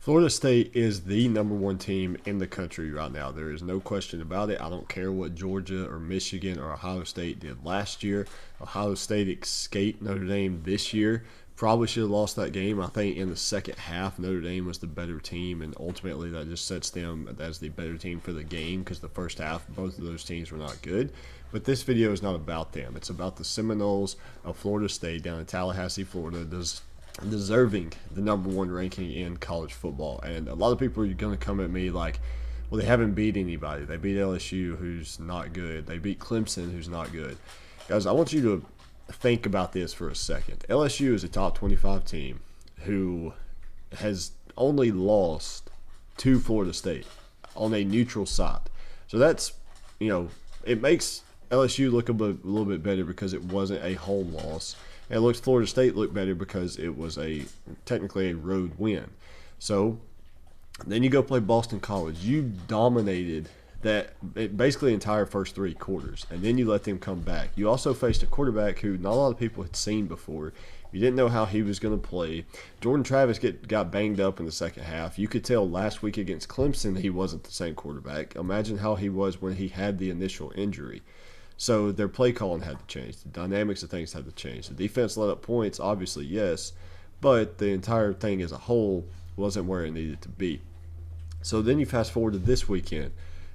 Florida State is the number one team in the country right now. There is no question about it. I don't care what Georgia or Michigan or Ohio State did last year. Ohio State escaped Notre Dame this year. Probably should have lost that game. I think in the second half, Notre Dame was the better team, and ultimately that just sets them as the better team for the game because the first half, both of those teams were not good. But this video is not about them. It's about the Seminoles of Florida State down in Tallahassee, Florida, deserving the number one ranking in college football. And a lot of people are going to come at me like, well, they haven't beat anybody. They beat LSU, who's not good. They beat Clemson, who's not good. Guys, I want you to think about this for a second. LSU is a top 25 team who has only lost to Florida State on a neutral site. So that's, it makes LSU look a little bit better because it wasn't a home loss. And it looks Florida State look better because it was technically a road win. So then you go play Boston College. You dominated basically the entire first three quarters, and then you let them come back. You also faced a quarterback who not a lot of people had seen before. You didn't know how he was going to play. Jordan Travis got banged up in the second half. You could tell last week against Clemson he wasn't the same quarterback. Imagine how he was when he had the initial injury. So their play calling had to change. The dynamics of things had to change. The defense let up points, obviously, yes, but the entire thing as a whole wasn't where it needed to be. So then you fast forward to this weekend.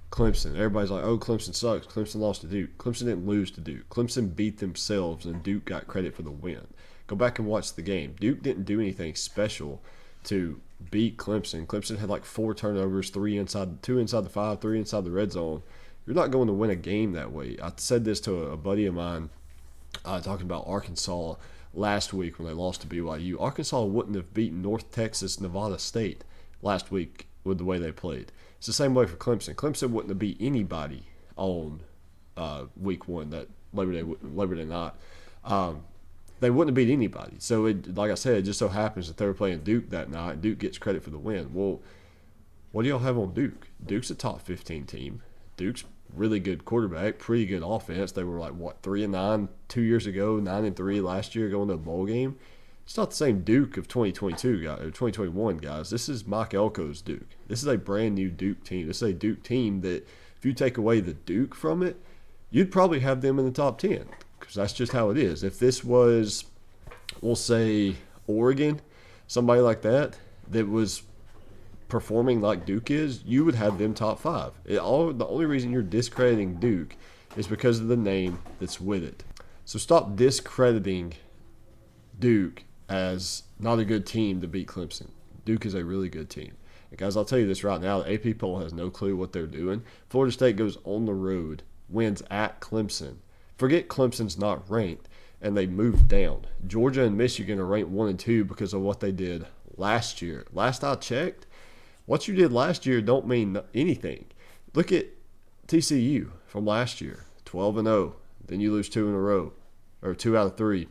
Clemson. Everybody's like, oh, Clemson sucks. Clemson lost to Duke. Clemson didn't lose to Duke. Clemson beat themselves, and Duke got credit for the win. Go back and watch the game. Duke didn't do anything special to beat Clemson. Clemson had like 4 turnovers, 2 inside the 5, 3 inside the red zone. You're not going to win a game that way. I said this to a buddy of mine talking about Arkansas last week when they lost to BYU. Arkansas wouldn't have beaten North Texas, Nevada State last week with the way they played. It's the same way for Clemson. Clemson wouldn't have beat anybody on week one, that Labor Day night. They wouldn't have beat anybody. So, like I said, it just so happens that they were playing Duke that night. Duke gets credit for the win. Well, what do y'all have on Duke? Duke's a top 15 team. Duke's really good quarterback, pretty good offense. They were like, 3-9 2 years ago, 9-3 last year going to a bowl game. It's not the same Duke of 2022 guys, or 2021 guys. This is Mike Elko's Duke. This is a brand new Duke team. This is a Duke team that if you take away the Duke from it, you'd probably have them in the top 10 because that's just how it is. If this was, we'll say, Oregon, somebody like that was performing like Duke is, you would have them top 5. The only reason you're discrediting Duke is because of the name that's with it. So stop discrediting Duke as not a good team to beat Clemson. Duke is a really good team. And guys, I'll tell you this right now, the AP poll has no clue what they're doing. Florida State goes on the road, wins at Clemson. Forget Clemson's not ranked, and they moved down. Georgia and Michigan are ranked 1 and 2 because of what they did last year. Last I checked, what you did last year don't mean anything. Look at TCU from last year, 12-0. Then you lose 2 in a row, or 2 out of 3.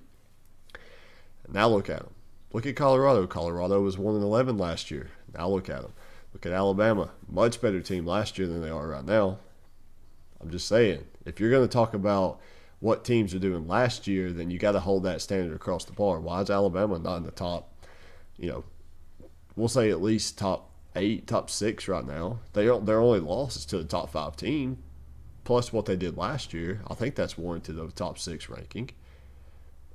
Now look at them. Look at Colorado. Colorado was 1-11 last year. Now look at them. Look at Alabama. Much better team last year than they are right now. I'm just saying, if you're going to talk about what teams are doing last year, then you got to hold that standard across the board. Why is Alabama not in the top, we'll say at least top 8, top 6 right now? Their only loss is to the top 5 team, plus what they did last year. I think that's warranted of a top 6 ranking.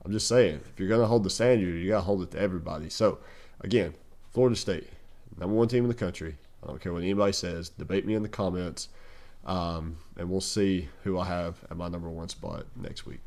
I'm just saying, if you're going to hold the standard, you got to hold it to everybody. So, again, Florida State, number 1 team in the country. I don't care what anybody says. Debate me in the comments, and we'll see who I have at my number 1 spot next week.